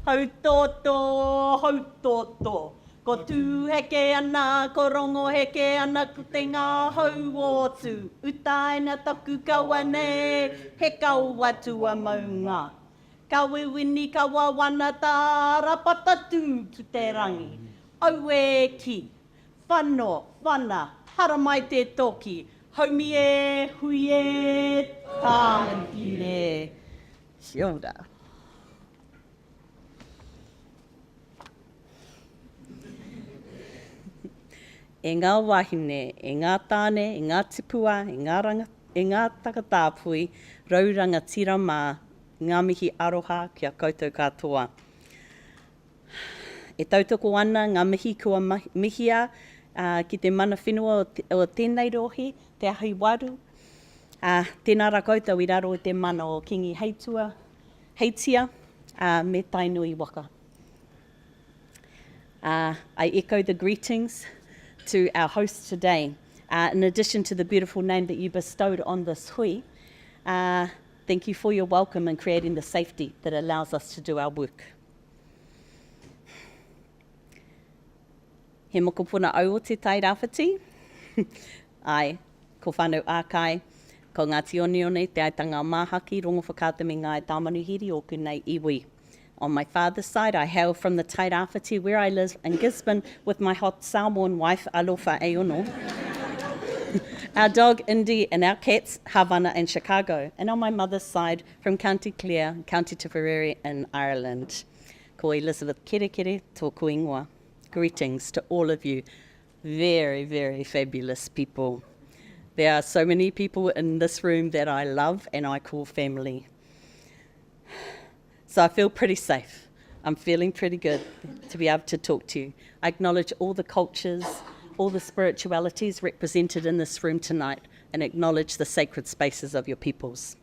Hau tōtō. Ko tū heke ana, ko rongo heke ana, ko te ngā hau o tū. Utaina taku kawane, he kauatua maunga. Kāhui Tīwhanawhana tā rapata tū ki te rangi. Au e ki, whano, whana, hara mai te toki. Haumi e, hui e, tāki e. Kia ora. E ngā wahine, e ngā tāne, e ngā tipua, e ngā takatāpui, rauranga tira mā, ngā mihi aroha kia koutou katoa. E tautoko ana ngā mihi kua mihia ki te mana whenua o tēnei rohi, te ahi waru. Tēnā rā koutou I raro te mana o Kingi Heitia, me tainui waka. I echo the greetings to our host today. In addition to the beautiful name that you bestowed on this hui, thank you for your welcome and creating the safety that allows us to do our work. He mokopuna au o te tairāwhiti. Ai, ko whānau ākai, ko ngā tionione te aitanga māhaki, rongo whakātami ngā e tāmanuhiri o kunei iwi. On my father's side, I hail from the tairāwhiti where I live in Gisborne with my hot Samoan wife, Alofa Eono. Our dog, Indy, and our cats, Havana and Chicago. And on my mother's side, from County Clare, County Tipperary in Ireland. Ko Elizabeth Kerekere, tōku ingoa. Greetings to all of you, very, very fabulous people. There are so many people in this room that I love and I call family. So I feel pretty safe. I'm feeling pretty good to be able to talk to you. I acknowledge all the cultures, all the spiritualities represented in this room tonight and acknowledge the sacred spaces of your peoples.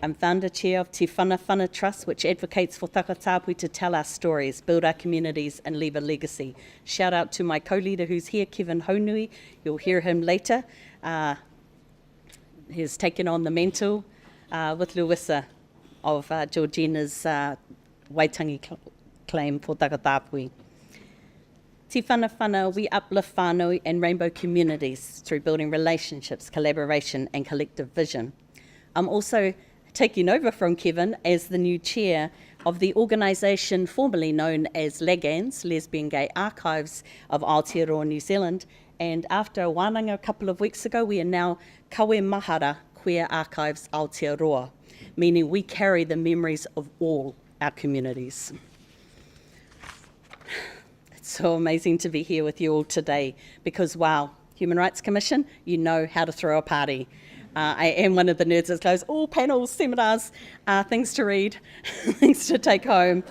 I'm founder chair of Tiwhanawhana Trsut, which advocates for Takatāpui to tell our stories, build our communities and leave a legacy. Shout out to my co-leader who's here, Kevin Honui. You'll hear him later. He's taken on the mantle with Luisa of Georgina's Waitangi claim for Takatāpui. Tiwhanawhana, we uplift whānau and rainbow communities through building relationships, collaboration and collective vision. I'm also taking over from Kevin as the new chair of the organisation formerly known as LGBTIs, Lesbian Gay Archives of Aotearoa, New Zealand, and after a wānanga a couple of weeks ago, we are now Kāhui Mahara Queer Archives Aotearoa, meaning we carry the memories of all our communities. It's so amazing to be here with you all today because, wow, Human Rights Commission, you know how to throw a party. I am one of the nerds that goes, all panels, seminars, things to read, things to take home.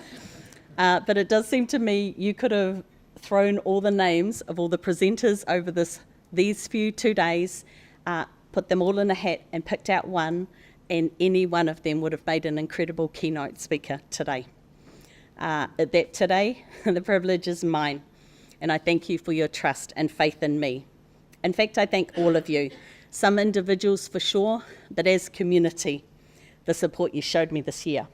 But it does seem to me you could have thrown all the names of all the presenters over these few 2 days, put them all in a hat and picked out one, and any one of them would have made an incredible keynote speaker today. That today, the privilege is mine, and I thank you for your trust and faith in me. In fact, I thank all of you. Some individuals for sure, but as community, the support you showed me this year.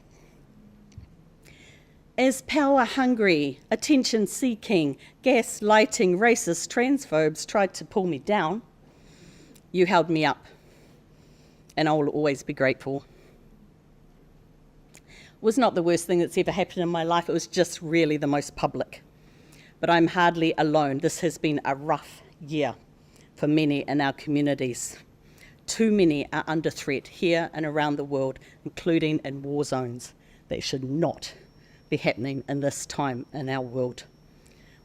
As power-hungry, attention-seeking, gaslighting, racist transphobes tried to pull me down, you held me up, and I will always be grateful. It was not the worst thing that's ever happened in my life, it was just really the most public. But I'm hardly alone. This has been a rough year for many in our communities. Too many are under threat here and around the world, including in war zones. That should not be happening in this time in our world.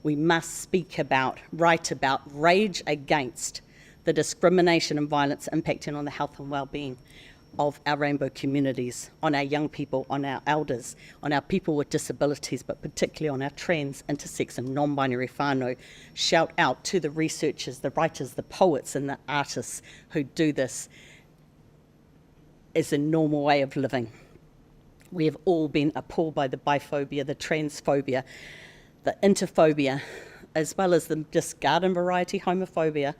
We must speak about, write about, rage against the discrimination and violence impacting on the health and well-being of our rainbow communities, on our young people, on our elders, on our people with disabilities, but particularly on our trans, intersex and non-binary whānau. Shout out to the researchers, the writers, the poets and the artists who do this as a normal way of living. We have all been appalled by the biphobia, the transphobia, the interphobia, as well as the just garden variety homophobia,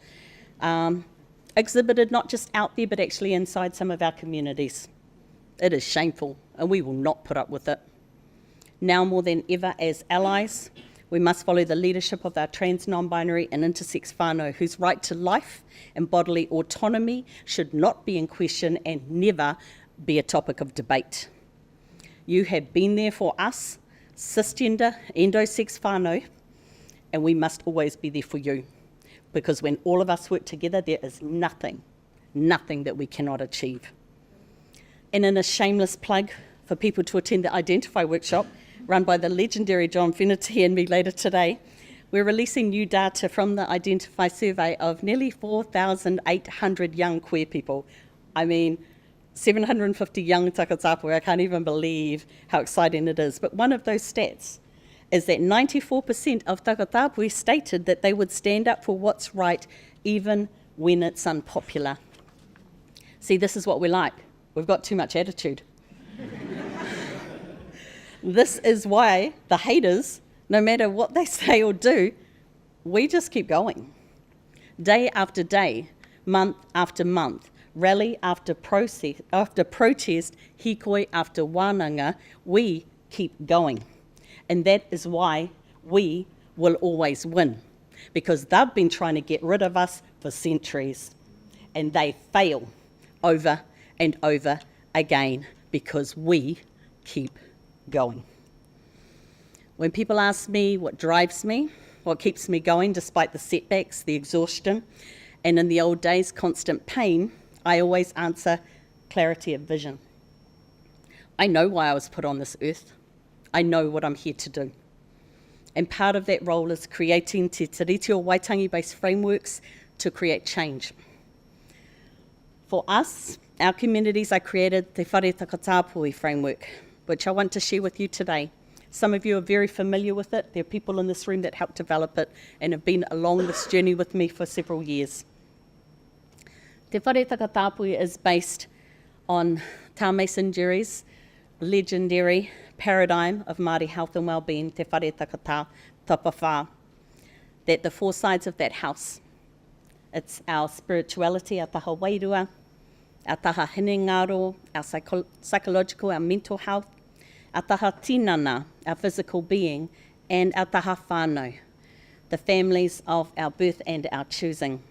exhibited not just out there, but actually inside some of our communities. It is shameful, and we will not put up with it. Now more than ever as allies, we must follow the leadership of our trans, non-binary and intersex whānau, whose right to life and bodily autonomy should not be in question and never be a topic of debate. You have been there for us, cisgender, endosex whānau, and we must always be there for you. Because when all of us work together, there is nothing that we cannot achieve. And in a shameless plug for people to attend the Identify workshop, run by the legendary John Finnerty and me later today, we're releasing new data from the Identify survey of nearly 4,800 young queer people. I mean, 750 young takatāpui. I can't even believe how exciting it is. But one of those stats is that 94% of takatāpui stated that they would stand up for what's right even when it's unpopular. See, this is what we're like. We've got too much attitude. This is why the haters, no matter what they say or do, we just keep going. Day after day, month after month, rally after protest, hikoi after wānanga, we keep going. And that is why we will always win, because they've been trying to get rid of us for centuries, and they fail over and over again because we keep going. When people ask me what drives me, what keeps me going despite the setbacks, the exhaustion, and in the old days, constant pain, I always answer clarity of vision. I know why I was put on this earth. I know what I'm here to do. And part of that role is creating te tiriti waitangi-based frameworks to create change. For us, our communities, I created the Whare Takatāpui framework, which I want to share with you today. Some of you are very familiar with it. There are people in this room that helped develop it and have been along this journey with me for several years. Te Whare Takatāpui is based on Tā Mason Jerry's legendary paradigm of Māori health and wellbeing, te whare takatapui, that the four sides of that house, it's our spirituality, our taha wairua, our taha hinengaro, our psychological, our mental health, our taha tinana, our physical being, and our taha whānau, the families of our birth and our choosing.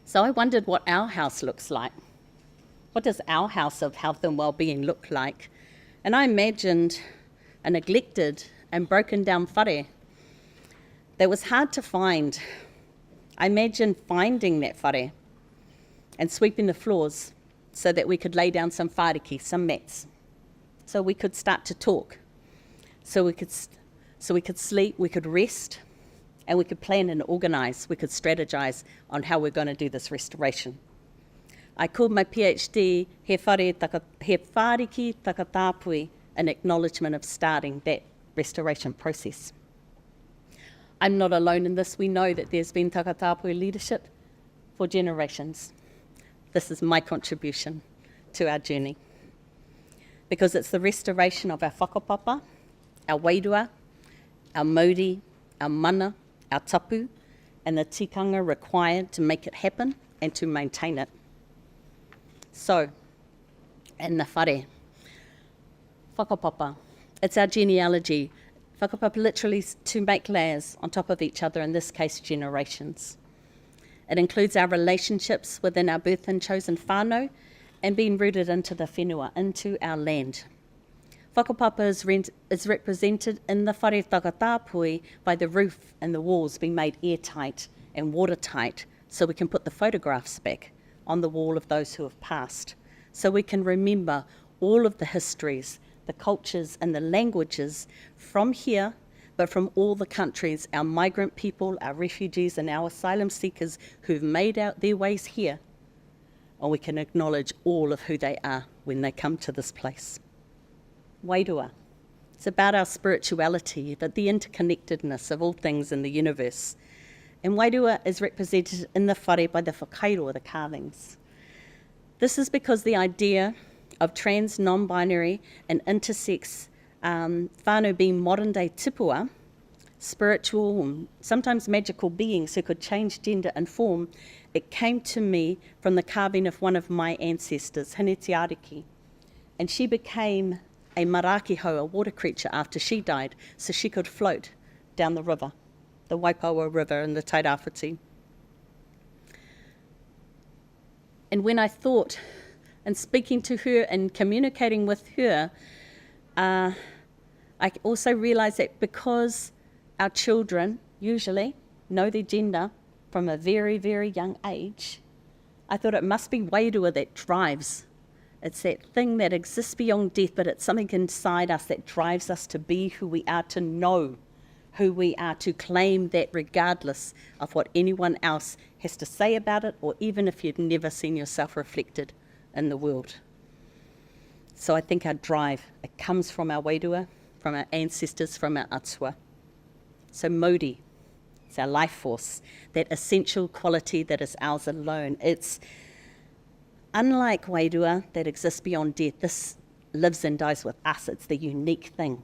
So I wondered what our house looks like. What does our house of health and well-being look like? And I imagined a neglected and broken down whare that was hard to find. I imagined finding that whare and sweeping the floors so that we could lay down some whāriki, some mats, so we could start to talk, so we could sleep, we could rest, and we could plan and organise, we could strategise on how we're going to do this restoration. I called my PhD He Whāriki Takatāpui, an acknowledgement of starting that restoration process. I'm not alone in this. We know that there's been Takatāpui leadership for generations. This is my contribution to our journey, because it's the restoration of our whakapapa, our wairua, our mauri, our mana, our tapu, and the tikanga required to make it happen and to maintain it. So, and the whare, whakapapa, it's our genealogy. Whakapapa literally to make layers on top of each other, in this case generations. It includes our relationships within our birth and chosen whānau and being rooted into the whenua, into our land. Whakapapa is represented in the whare takatāpui by the roof and the walls being made airtight and watertight, so we can put the photographs back on the wall of those who have passed, so we can remember all of the histories, the cultures and the languages from here, but from all the countries, our migrant people, our refugees and our asylum seekers who've made out their ways here, and we can acknowledge all of who they are when they come to this place. Wairua, it's about our spirituality, but the interconnectedness of all things in the universe. And wairua is represented in the whare by the whakairo, the carvings. This is because the idea of trans, non-binary and intersex whānau being modern-day tipua, spiritual and sometimes magical beings who could change gender and form, it came to me from the carving of one of my ancestors, Hine Te Ariki. And she became a marakiho, a water creature, after she died, so she could float down the river, the Waipawa River in the Tairawhiti. And when I thought, and speaking to her and communicating with her, I also realised that because our children usually know their gender from a very, very young age, I thought it must be wairua that drives. It's that thing that exists beyond death, but it's something inside us that drives us to be who we are, to know who we are, to claim that regardless of what anyone else has to say about it, or even if you've never seen yourself reflected in the world. So I think our drive, it comes from our wairua, from our ancestors, from our atua. So Mauri, it's our life force, that essential quality that is ours alone. It's unlike wairua that exists beyond death. This lives and dies with us. It's the unique thing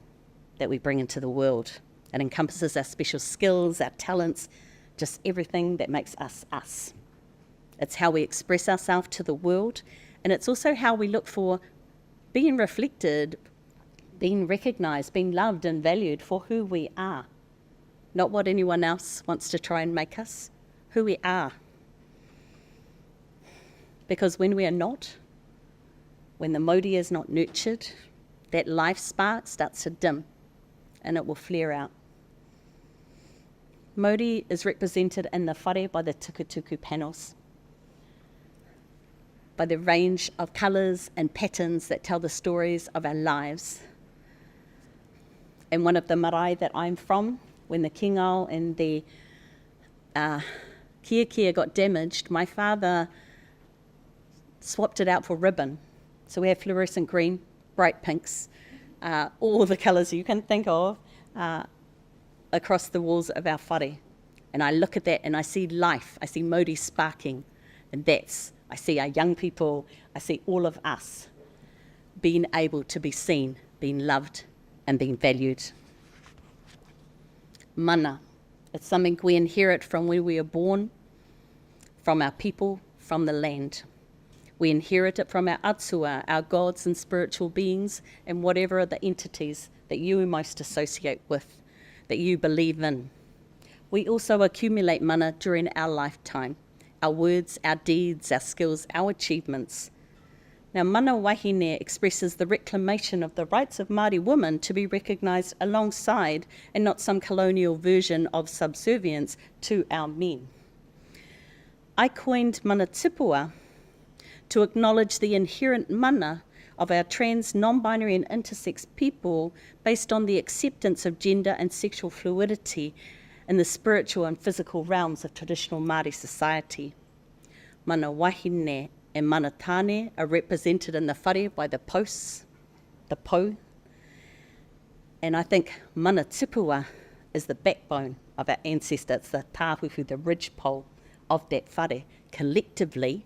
that we bring into the world. It encompasses our special skills, our talents, just everything that makes us us. It's how we express ourselves to the world, and it's also how we look for being reflected, being recognised, being loved and valued for who we are. Not what anyone else wants to try and make us, who we are. Because when we are not, when the Māori is not nurtured, that life spark starts to dim and it will flare out. Māori is represented in the whare by the tukutuku panels, by the range of colours and patterns that tell the stories of our lives. And one of the marae that I'm from, when the kingao and the Kerekere got damaged, my father swapped it out for ribbon. So we have fluorescent green, bright pinks, all the colours you can think of across the walls of our whare. And I look at that and I see life, I see Māori sparking, and I see our young people, I see all of us being able to be seen, being loved and being valued. Mana, it's something we inherit from where we are born, from our people, from the land. We inherit it from our atua, our gods and spiritual beings, and whatever are the entities that you most associate with, that you believe in. We also accumulate mana during our lifetime, our words, our deeds, our skills, our achievements. Now, mana wahine expresses the reclamation of the rights of Māori women to be recognised alongside and not some colonial version of subservience to our men. I coined mana tipua to acknowledge the inherent mana of our trans, non-binary and intersex people based on the acceptance of gender and sexual fluidity in the spiritual and physical realms of traditional Māori society. Mana wahine and mana tāne are represented in the whare by the posts, the pou, and I think mana tipua is the backbone of our ancestor. It's the tāhuhu, the ridgepole of that whare. Collectively,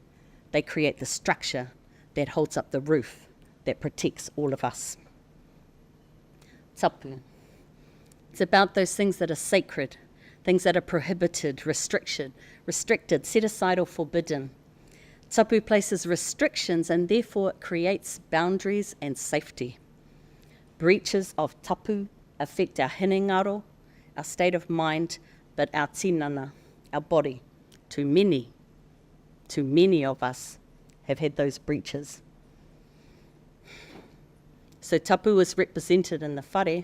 they create the structure that holds up the roof, that protects all of us. Tapu. It's about those things that are sacred, things that are prohibited, restricted, set aside or forbidden. Tapu places restrictions and therefore it creates boundaries and safety. Breaches of tapu affect our hinengaro, our state of mind, but our tinana, our body. Too many of us have had those breaches. So tapu is represented in the whare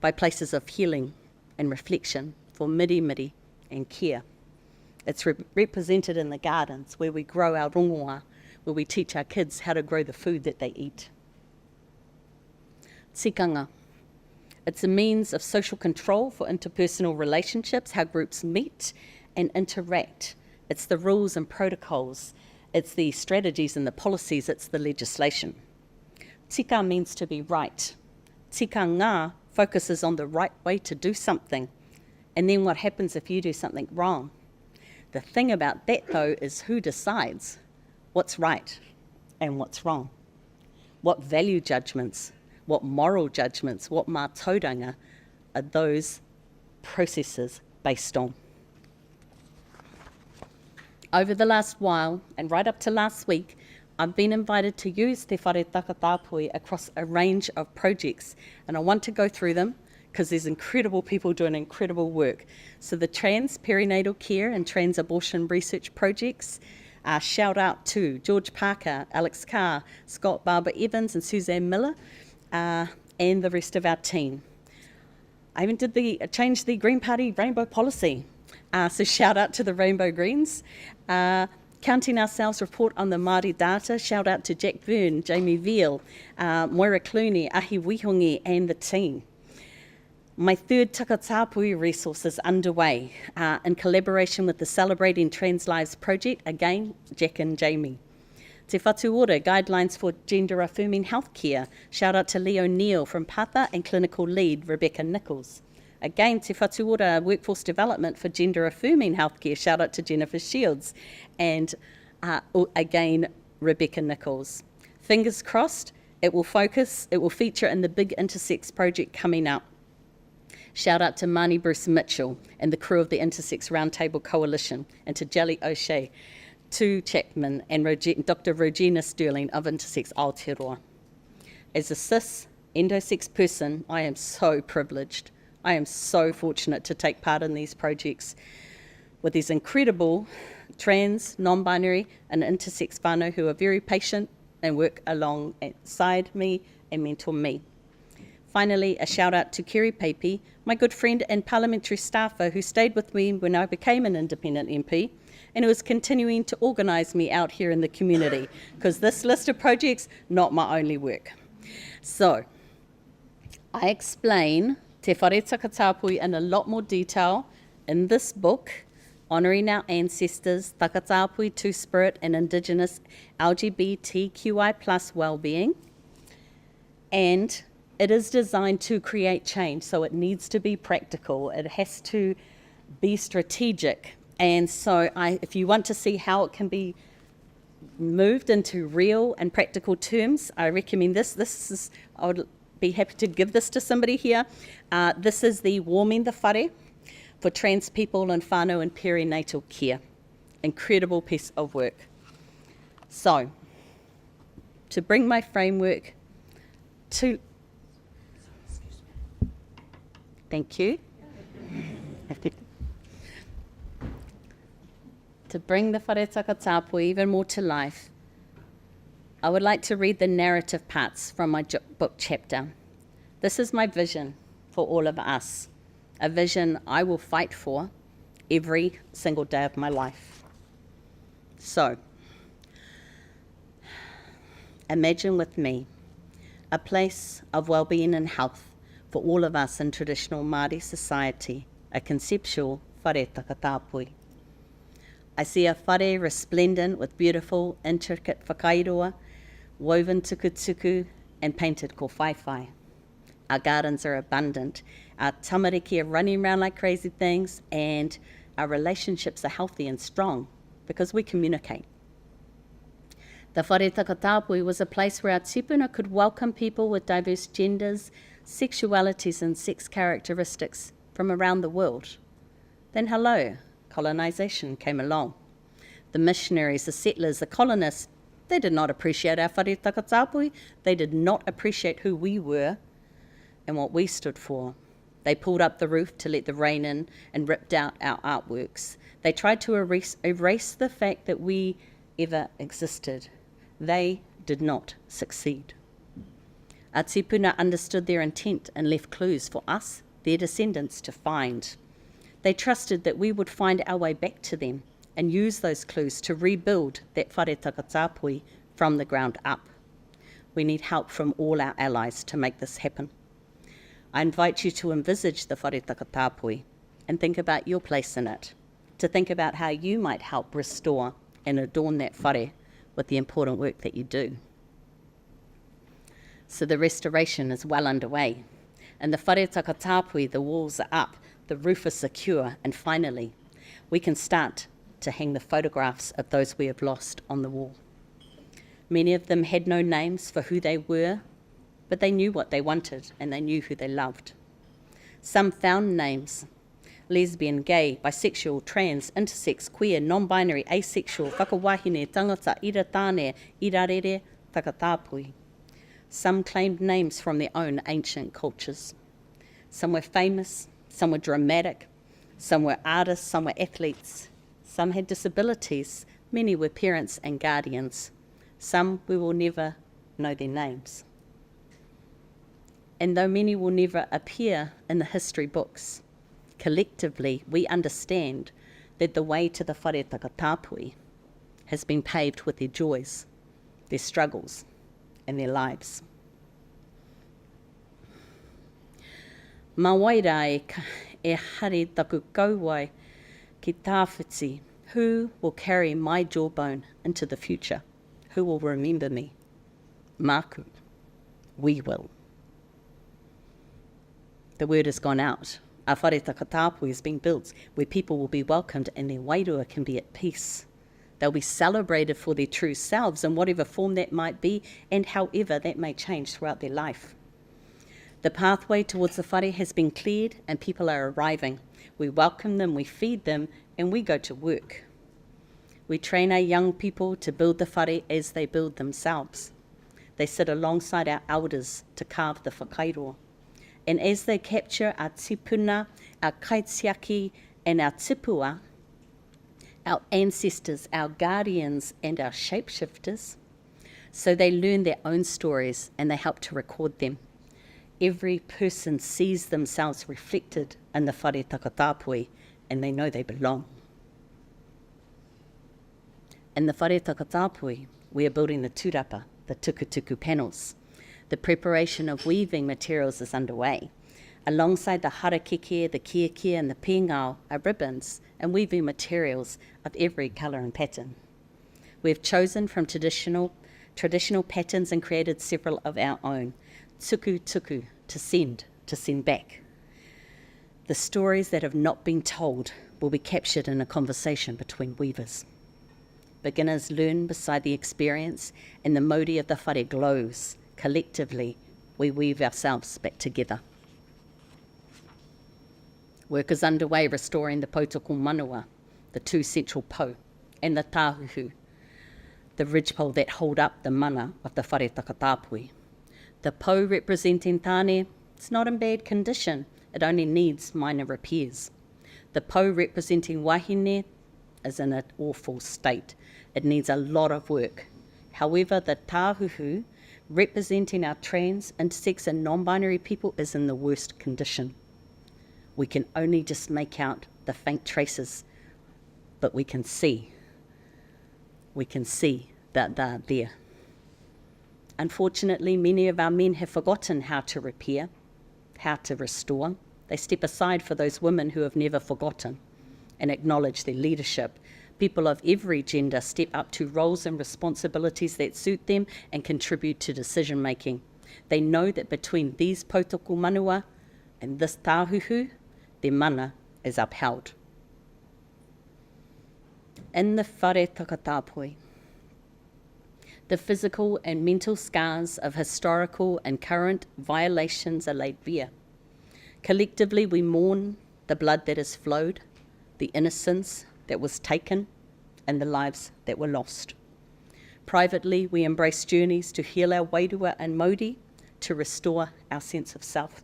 by places of healing and reflection for miri and care. It's represented in the gardens where we grow our rongoa, where we teach our kids how to grow the food that they eat. Tikanga. It's a means of social control for interpersonal relationships, how groups meet and interact. It's the rules and protocols. It's the strategies and the policies. It's the legislation. Tika means to be right. Tikanga focuses on the right way to do something. And then what happens if you do something wrong? The thing about that, though, is who decides what's right and what's wrong. What value judgments, what moral judgments, what mātauranga are those processes based on? Over the last while, and right up to last week, I've been invited to use te whare takatāpui across a range of projects, and I want to go through them because there's incredible people doing incredible work. So the trans perinatal care and trans abortion research projects, shout out to George Parker, Alex Carr, Scott Barbara Evans and Suzanne Miller, and the rest of our team. I even changed the Green Party rainbow policy. So shout out to the Rainbow Greens. Counting Ourselves report on the Māori data, shout out to Jack Byrne, Jamie Veal, Moira Clooney, Ahi Wihongi and the team. My third Takatāpui resource is underway in collaboration with the Celebrating Trans Lives project, again, Jack and Jamie. Te Whatu Ora, Guidelines for Gender Affirming Healthcare, shout out to Leo Neal from Papa and clinical lead Rebecca Nichols. Again, Te Whatu Ora, Workforce Development for Gender Affirming Healthcare, shout out to Jennifer Shields and again, Rebecca Nichols. Fingers crossed, it will feature in the big Intersex project coming up. Shout out to Marnie Bruce Mitchell and the crew of the Intersex Roundtable Coalition, and to Jelly O'Shea, to Chapman and Dr. Regina Sterling of Intersex Aotearoa. As a cis, endosex person, I am so privileged. I am so fortunate to take part in these projects with these incredible trans, non-binary and intersex whānau who are very patient and work alongside me and mentor me. Finally, a shout out to Kerry Pepe, my good friend and parliamentary staffer who stayed with me when I became an independent MP and who is continuing to organise me out here in the community, because this list of projects, not my only work. So, I explain te whare takatāpui in a lot more detail in this book, Honouring Our Ancestors, Takatāpui, Two-Spirit and Indigenous LGBTQI+ Wellbeing. And it is designed to create change, so it needs to be practical. It has to be strategic. And so if you want to see how it can be moved into real and practical terms, I recommend this. I would be happy to give this to somebody here. This is the Warming the Whare for trans people and whānau in perinatal care. Incredible piece of work. So, to bring my framework to... Thank you. To bring the whare takatāpui even more to life, I would like to read the narrative parts from my book chapter. This is my vision for all of us, a vision I will fight for every single day of my life. So, imagine with me a place of well-being and health for all of us in traditional Māori society, a conceptual whare takatāpui. I see a whare resplendent with beautiful, intricate whakairoa, woven tukutuku and painted ko whaiwhai. Our gardens are abundant, our tamariki are running around like crazy things, and our relationships are healthy and strong because we communicate. The whare takatāpui was a place where our tipuna could welcome people with diverse genders, sexualities and sex characteristics from around the world. Then hello, colonisation came along. The missionaries, the settlers, the colonists, they did not appreciate our whare takatāpui. They did not appreciate who we were and what we stood for. They pulled up the roof to let the rain in and ripped out our artworks. They tried to erase the fact that we ever existed. They did not succeed. Our tipuna understood their intent and left clues for us, their descendants, to find. They trusted that we would find our way back to them and use those clues to rebuild that whare takatāpui from the ground up. We need help from all our allies to make this happen. I invite you to envisage the whare takatāpui and think about your place in it, to think about how you might help restore and adorn that whare with the important work that you do. So the restoration is well underway. And the whare takatāpui, the walls are up, the roof is secure, and finally, we can start to hang the photographs of those we have lost on the wall. Many of them had no names for who they were, but they knew what they wanted and they knew who they loved. Some found names. lesbian, gay, bisexual, trans, intersex, queer, non-binary, asexual, whakawahine, tangata, iratāne, irarere, takatāpui. Some claimed names from their own ancient cultures. Some were famous, some were dramatic, some were artists, some were athletes. Some had disabilities, many were parents and guardians. Some we will never know their names. And though many will never appear in the history books, collectively we understand that the way to the whare takatāpui has been paved with their joys, their struggles, and their lives. Mā waira e hare taku kauai ki tāwhiti, who will carry my jawbone into the future? Who will remember me? Māku, we will. The word has gone out. Our whare takatāpui is being built where people will be welcomed and their wairua can be at peace. They'll be celebrated for their true selves in whatever form that might be and however that may change throughout their life. The pathway towards the whare has been cleared and people are arriving. We welcome them, we feed them, and we go to work. We train our young people to build the whare as they build themselves. They sit alongside our elders to carve the whakairo. And as they capture our tipuna, our kaitiaki, and our tipua, our ancestors, our guardians, and our shapeshifters, so they learn their own stories and they help to record them. Every person sees themselves reflected in the whare takatāpui and they know they belong. In the whare takatāpui, we are building the tūrapa, the tukutuku panels. The preparation of weaving materials is underway. Alongside the harakeke, the kieke and the pingao are ribbons and weaving materials of every colour and pattern. We've chosen from traditional patterns and created several of our own. Tuku, to send back. The stories that have not been told will be captured in a conversation between weavers. Beginners learn beside the experience and the mauri of the whare glows. Collectively, we weave ourselves back together. Work is underway restoring the potoko manua, the two central po, and the tāhuhu, the ridgepole that hold up the mana of the whare takatāpui. The po representing tāne, it's not in bad condition, it only needs minor repairs. The po representing wahine is in an awful state. It needs a lot of work. However, the tāhuhu, representing our trans, intersex and non-binary people, is in the worst condition. We can only just make out the faint traces, but we can see that they're there. Unfortunately, many of our men have forgotten how to repair, how to restore. They step aside for those women who have never forgotten and acknowledge their leadership. People of every gender step up to roles and responsibilities that suit them and contribute to decision making. They know that between these potoko manua and this tāhuhu, their mana is upheld. In the whare takatāpui, the physical and mental scars of historical and current violations are laid bare. Collectively, we mourn the blood that has flowed, the innocence that was taken, and the lives that were lost. Privately, we embrace journeys to heal our wairua and mauri, to restore our sense of self.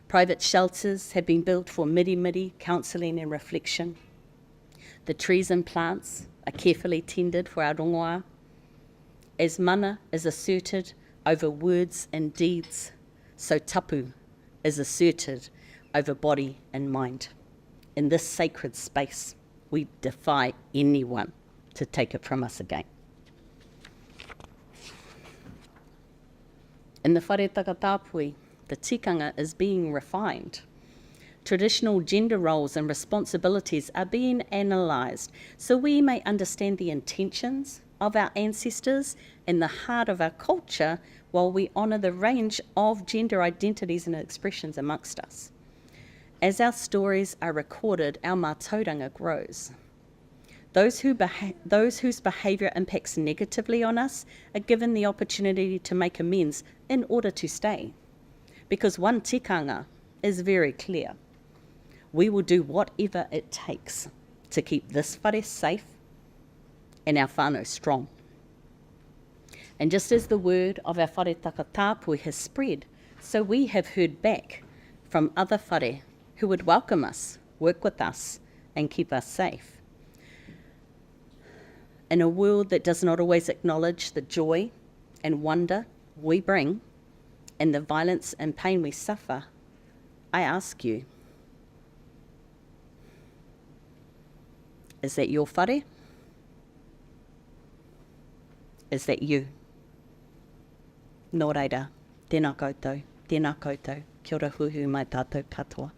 Private shelters have been built for miri counselling and reflection. The trees and plants are carefully tended for our rongoā. As mana is asserted over words and deeds, so tapu is asserted over body and mind. In this sacred space, we defy anyone to take it from us again. In the whare takatāpui, the tikanga is being refined. Traditional gender roles and responsibilities are being analysed so we may understand the intentions of our ancestors and the heart of our culture while we honour the range of gender identities and expressions amongst us. As our stories are recorded, our mātauranga grows. Those whose behaviour impacts negatively on us are given the opportunity to make amends in order to stay. Because one tikanga is very clear. we will do whatever it takes to keep this whare safe and our whānau strong. And just as the word of our whare takatāpui has spread, so we have heard back from other whare who would welcome us, work with us, and keep us safe. In a world that does not always acknowledge the joy and wonder we bring and the violence and pain we suffer, I ask you, is that your whare? Is that you? Nō reira, tēnā koutou, tēnā koutou, kia ora huhu mai tātou katoa.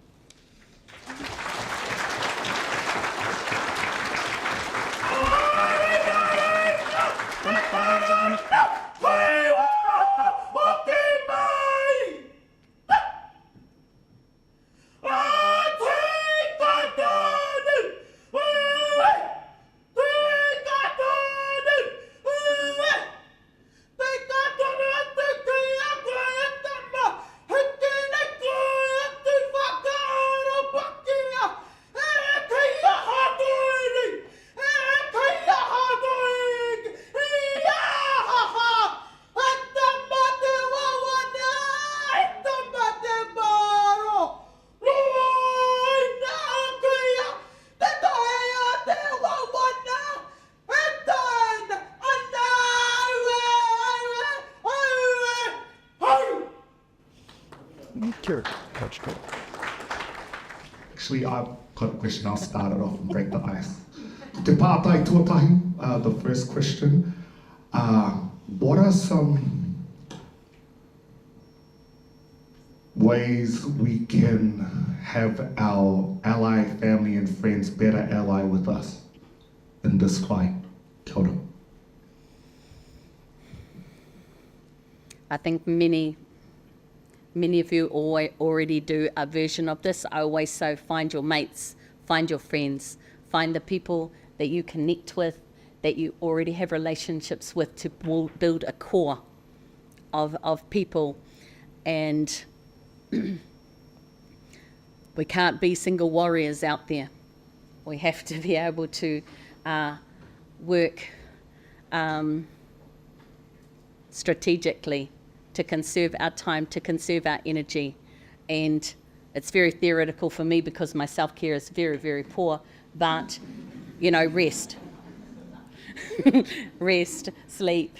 Actually, I've got a question. I'll start it off and break the ice. Te pātai tuatahi, the first question. What are some ways we can have our ally, family and friends better ally with us in this fight? Kia ora. I think many of you already do a version of this. I always say find your mates, find your friends, find the people that you connect with, that you already have relationships with, to build a core of people. And we can't be single warriors out there. We have to be able to work strategically to conserve our time, to conserve our energy. And it's very theoretical for me because my self-care is very, very poor, but, you know, rest. Rest, sleep,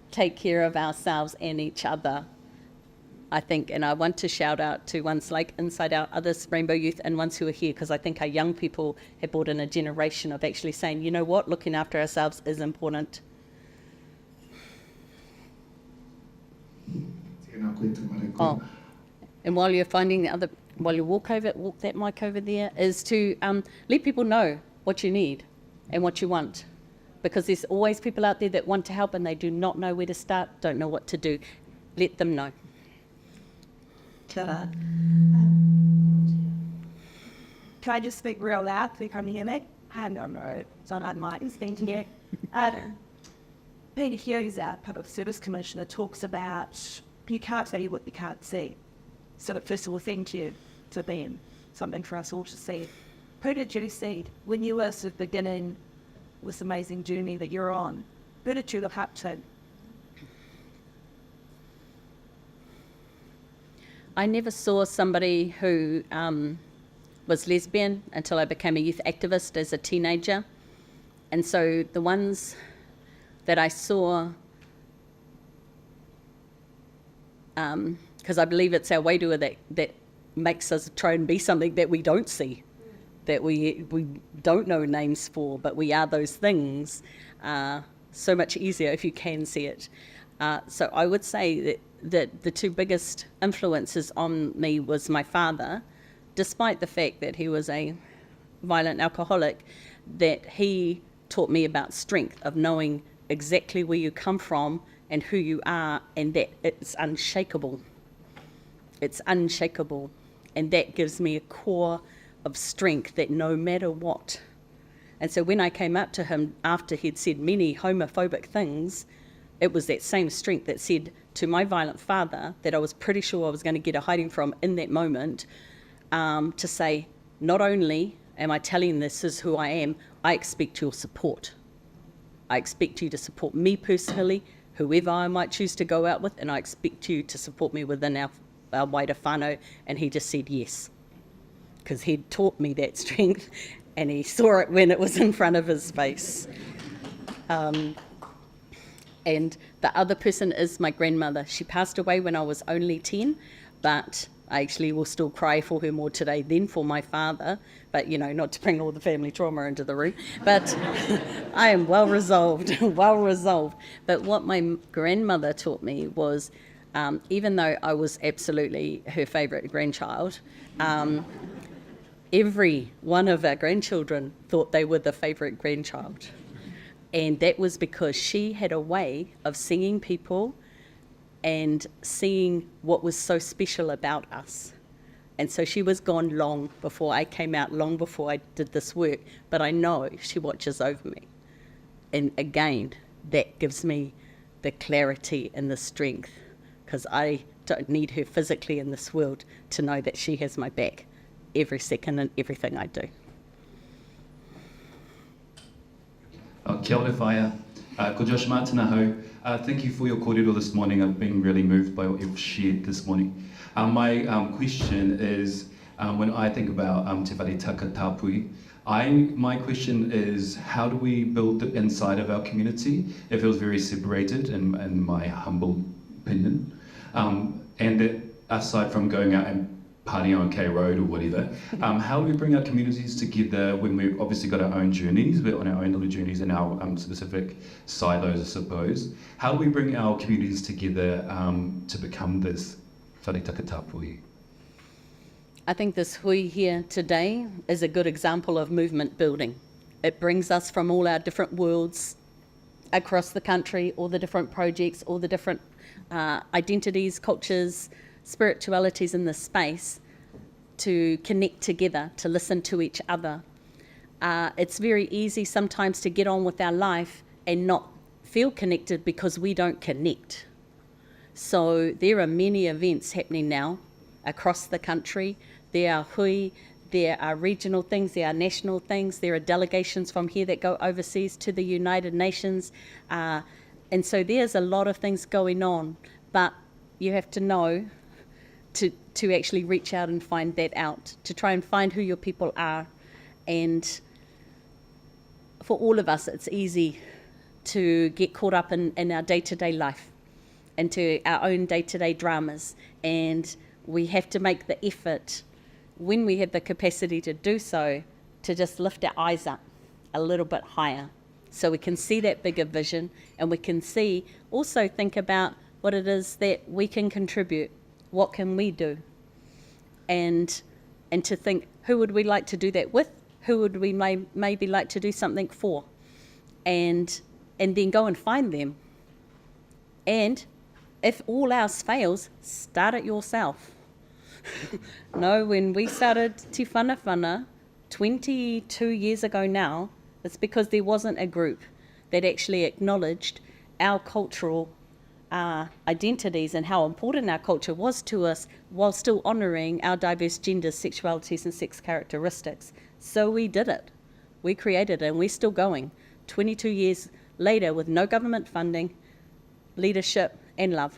take care of ourselves and each other, I think. And I want to shout out to ones like Inside Out, others, Rainbow Youth, and ones who are here, because I think our young people have brought in a generation of actually saying, you know what, looking after ourselves is important. Oh, and while you're finding while you walk that mic over there, is to let people know what you need and what you want, because there's always people out there that want to help and they do not know where to start, don't know what to do. Let them know. Can I just speak real loud so you can hear me? I don't know, it's not on mic, it's been here. Peter Hughes, our Public Service Commissioner, talks about you can't say what you can't see. So first of all, thank you to Ben, something for us all to see. Who did you see when you were sort of beginning this amazing journey that you're on? Who did you look up to? I never saw somebody who was lesbian until I became a youth activist as a teenager. And so the ones that I saw, because I believe it's our wairua that makes us try and be something that we don't see, that we don't know names for, but we are those things. So much easier if you can see it. So I would say that the two biggest influences on me was my father, despite the fact that he was a violent alcoholic, that he taught me about strength, of knowing exactly where you come from and who you are, and that it's unshakable. It's unshakable. And that gives me a core of strength that no matter what. And so when I came up to him after he'd said many homophobic things, it was that same strength that said to my violent father, that I was pretty sure I was going to get a hiding from in that moment, to say, not only am I telling this is who I am, I expect your support. I expect you to support me personally, whoever I might choose to go out with, and I expect you to support me within our wider whānau. And he just said yes, because he'd taught me that strength and he saw it when it was in front of his face. And the other person is my grandmother. She passed away when I was only 10, but I actually will still cry for her more today than for my father. But, you know, not to bring all the family trauma into the room. But I am well resolved, well resolved. But what my grandmother taught me was, even though I was absolutely her favourite grandchild, every one of our grandchildren thought they were the favourite grandchild. And that was because she had a way of seeing people and seeing what was so special about us. And so she was gone long before I came out, long before I did this work, but I know she watches over me. And again, that gives me the clarity and the strength, because I don't need her physically in this world to know that she has my back every second in everything I do. Kia ora whaia. Ko Josh Martina hau. Thank you for your kōrero this morning. I've been really moved by what you've shared this morning. My question is, when I think about te whare takatāpui, my question is, how do we build the inside of our community? It feels very separated, in my humble opinion. And that aside from going out and partying on K Road or whatever, how do we bring our communities together when we've obviously got our own journeys, we're on our own little journeys in our specific silos, I suppose. How do we bring our communities together to become this whare takatāpui? I think this hui here today is a good example of movement building. It brings us from all our different worlds across the country, all the different projects, all the different identities, cultures, spiritualities in this space, to connect together, to listen to each other. It's very easy sometimes to get on with our life and not feel connected because we don't connect. So there are many events happening now across the country. There are hui, there are regional things, there are national things, there are delegations from here that go overseas to the United Nations. And so there's a lot of things going on, but you have to know to actually reach out and find that out, to try and find who your people are. And for all of us, it's easy to get caught up in our day-to-day life, into our own day-to-day dramas. And we have to make the effort, when we have the capacity to do so, to just lift our eyes up a little bit higher, so we can see that bigger vision, and we can also think about what it is that we can contribute. What can we do? And to think, who would we like to do that with? Who would we maybe like to do something for? And then go and find them. And if all else fails, start it yourself. No, when we started Tīwhanawhana 22 years ago now, it's because there wasn't a group that actually acknowledged our cultural identities and how important our culture was to us, while still honouring our diverse genders, sexualities and sex characteristics. So we did it. We created it, and we're still going 22 years later with no government funding, leadership and love.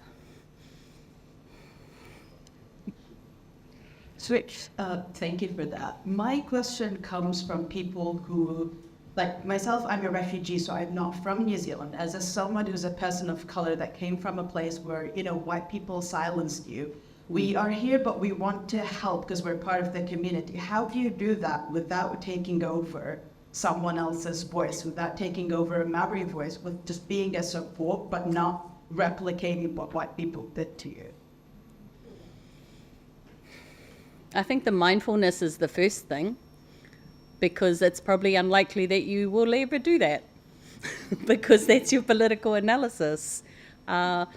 Switch, thank you for that. My question comes from people who, like myself, I'm a refugee, so I'm not from New Zealand. As someone who's a person of color that came from a place where, white people silenced you, we are here, but we want to help because we're part of the community. How do you do that without taking over someone else's voice, without taking over a Maori voice, with just being a support, but not replicating what white people did to you? I think the mindfulness is the first thing, because it's probably unlikely that you will ever do that because that's your political analysis. And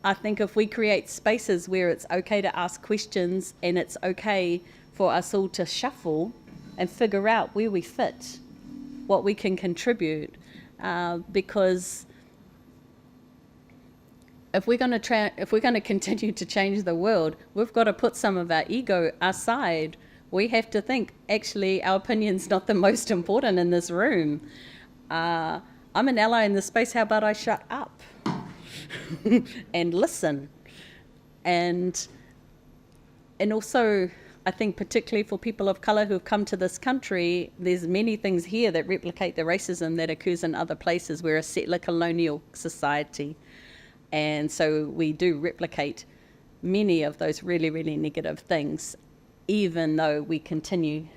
I think if we create spaces where it's okay to ask questions and it's okay for us all to shuffle and figure out where we fit, what we can contribute, because if we're going to continue to change the world, we've got to put some of our ego aside. We have to think, actually, our opinion's not the most important in this room. I'm an ally in this space, how about I shut up and listen? And also, I think particularly for people of colour who have come to this country, there's many things here that replicate the racism that occurs in other places. We're a settler colonial society. And so we do replicate many of those really, really negative things, even though we continue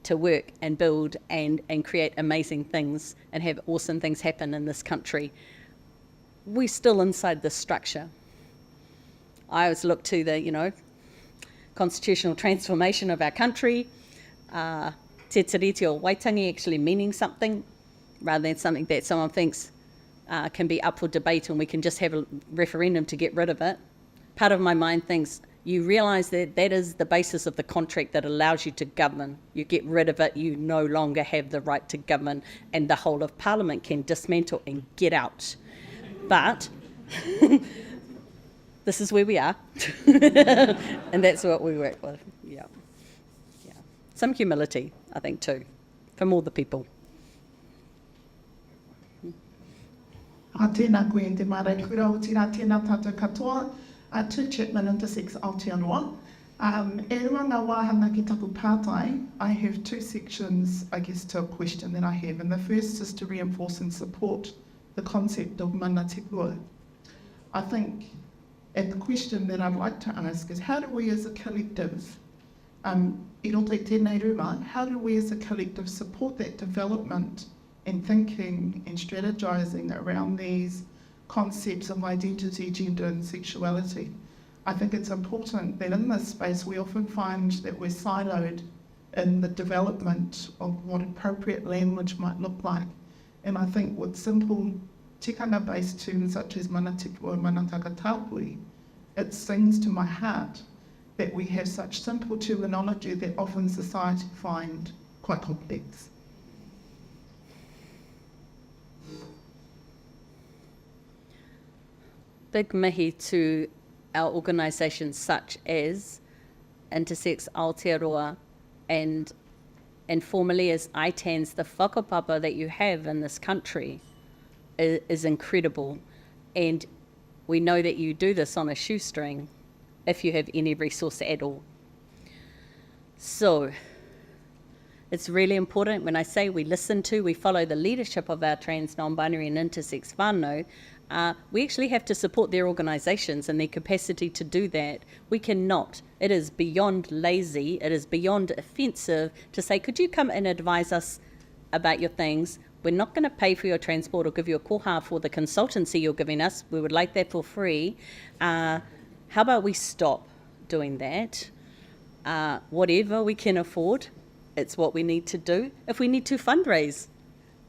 to work and build and create amazing things and have awesome things happen in this country. We're still inside this structure. I always look to the, constitutional transformation of our country, te tiriti o Waitangi actually meaning something, rather than something that someone thinks can be up for debate and we can just have a referendum to get rid of it. Part of my mind thinks, you realise that that is the basis of the contract that allows you to govern. You get rid of it, you no longer have the right to govern, and the whole of Parliament can dismantle and get out. But this is where we are, and that's what we work with. Yeah. Some humility, I think, too, from all the people. A tēnā koe te mare kura o tira tēnā tātou katoa, a Chapman Intersex Aotearoa. E rua ngā wāhanga ki taku pātai, I have two sections, I guess, to a question that I have. And the first is to reinforce and support the concept of mana te kua. I think, and the question that I'd like to ask is, how do we as a collective, I roto i tēnei ruma, how do we as a collective support that development and thinking and strategizing around these concepts of identity, gender and sexuality? I think it's important that in this space we often find that we're siloed in the development of what appropriate language might look like. And I think with simple tikanga-based terms such as mana te kua, mana takatāpui, it sings to my heart that we have such simple terminology that often society find quite complex. Big mihi to our organisations such as Intersex Aotearoa and formally as ITANS, the whakapapa that you have in this country is incredible. And we know that you do this on a shoestring if you have any resource at all. So it's really important when I say we follow the leadership of our trans, non-binary and intersex whānau. We actually have to support their organisations and their capacity to do that. We cannot. It is beyond lazy, it is beyond offensive to say, could you come and advise us about your things? We're not going to pay for your transport or give you a koha for the consultancy you're giving us. We would like that for free. How about we stop doing that? Whatever we can afford, it's what we need to do. If we need to fundraise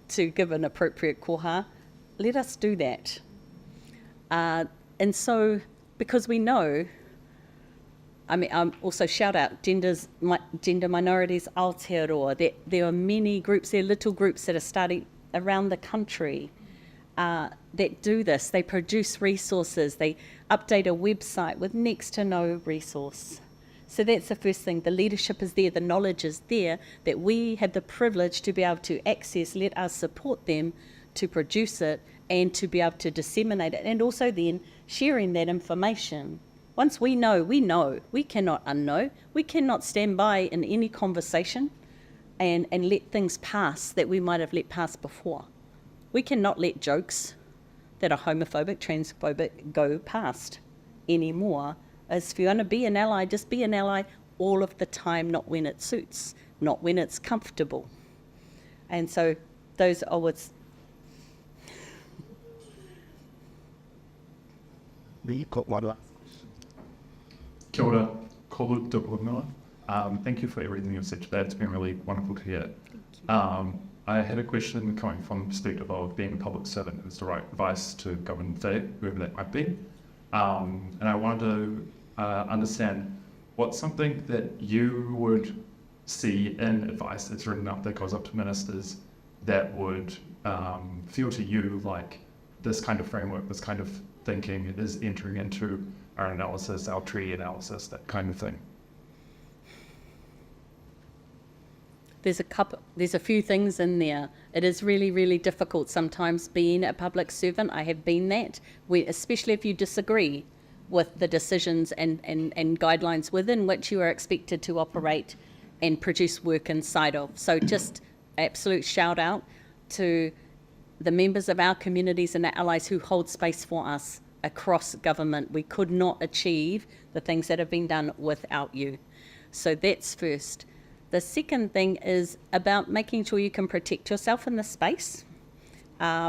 to give an appropriate koha, let us do that. And so, because we know, also shout out gender minorities Aotearoa, that there are many groups, there are little groups that are starting around the country that do this. They produce resources, they update a website with next to no resource. So that's the first thing. The leadership is there, the knowledge is there, that we have the privilege to be able to access. Let us support them to produce it and to be able to disseminate it, and also then sharing that information. Once we know, we know. We cannot unknow. We cannot stand by in any conversation and let things pass that we might have let pass before. We cannot let jokes that are homophobic, transphobic go past anymore. As if you want to be an ally, just be an ally all of the time, not when it suits, not when it's comfortable. And so those are what's... We've got one last. Kia ora, kohu te honua. Thank you for everything you've said today. It's been really wonderful to hear. I had a question coming from the perspective of being a public servant who's the right advice to government te, whoever that might be. And I wanted to understand what's something that you would see in advice that's written up that goes up to ministers that would feel to you like this kind of framework, this kind of thinking is entering into our analysis, our tree analysis, that kind of thing? There's a few things in there. It is really, really difficult sometimes being a public servant. I have been that, especially if you disagree with the decisions and guidelines within which you are expected to operate and produce work inside of. So just absolute shout out to the members of our communities and our allies who hold space for us across government. We could not achieve the things that have been done without you. So that's first. The second thing is about making sure you can protect yourself in the space,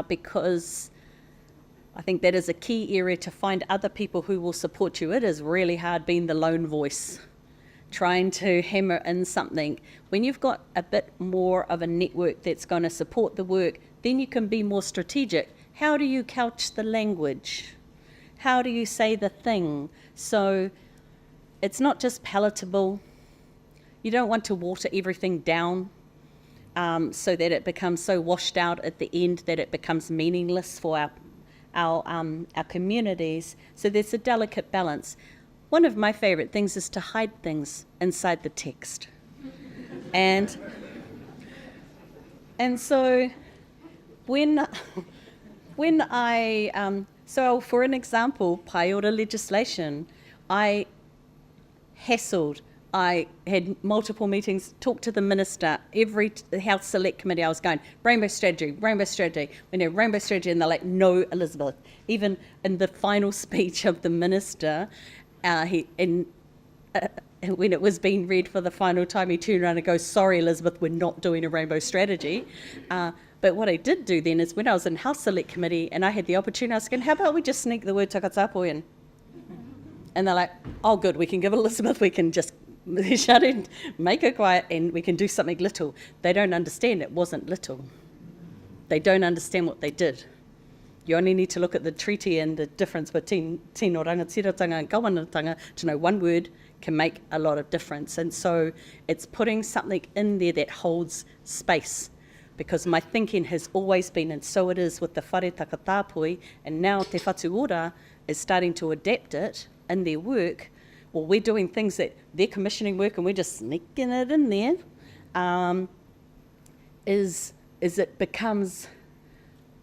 because I think that is a key area to find other people who will support you. It is really hard being the lone voice, trying to hammer in something. When you've got a bit more of a network that's going to support the work, then you can be more strategic. How do you couch the language? How do you say the thing? So it's not just palatable. You don't want to water everything down so that it becomes so washed out at the end that it becomes meaningless for our communities. So there's a delicate balance. One of my favourite things is to hide things inside the text. And so when I, so for an example, Paiora legislation, I hassled. I had multiple meetings, talked to the minister, every health select committee I was going, rainbow strategy. We need rainbow strategy, and they're like, no, Elizabeth. Even in the final speech of the minister, when it was being read for the final time, he turned around and goes, sorry, Elizabeth, we're not doing a rainbow strategy. But what I did do then is when I was in health select committee and I had the opportunity, I was going, how about we just sneak the word takatāpuhi in? And they're like, oh, good, we can give Elizabeth, we can just shut it, make her quiet, and we can do something little. They don't understand it wasn't little. They don't understand what they did. You only need to look at the treaty and the difference between tino rangatiratanga and kawanatanga to know one word can make a lot of difference. And so it's putting something in there that holds space, because my thinking has always been, and so it is with the whare takatāpui, and now Te Whatu Ora is starting to adapt it in their work. Well, we're doing things that they're commissioning work and we're just sneaking it in there, is it becomes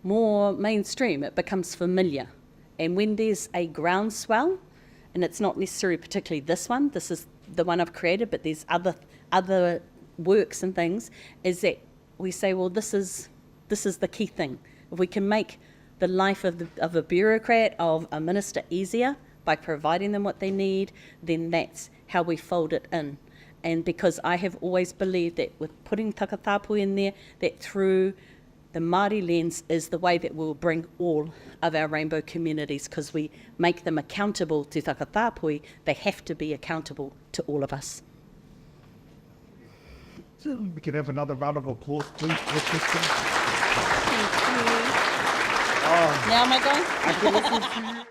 more mainstream, it becomes familiar. And when there's a groundswell, and it's not necessarily particularly this one, this is the one I've created, but there's other works and things, is that we say, well, this is the key thing. If we can make the life of a bureaucrat, of a minister easier, by providing them what they need, then that's how we fold it in. And because I have always believed that with putting takatāpui in there, that through the Māori lens is the way that we'll bring all of our rainbow communities, because we make them accountable to takatāpui, they have to be accountable to all of us. So we can have another round of applause, please. Thank you. Now am I going? I can listen to you.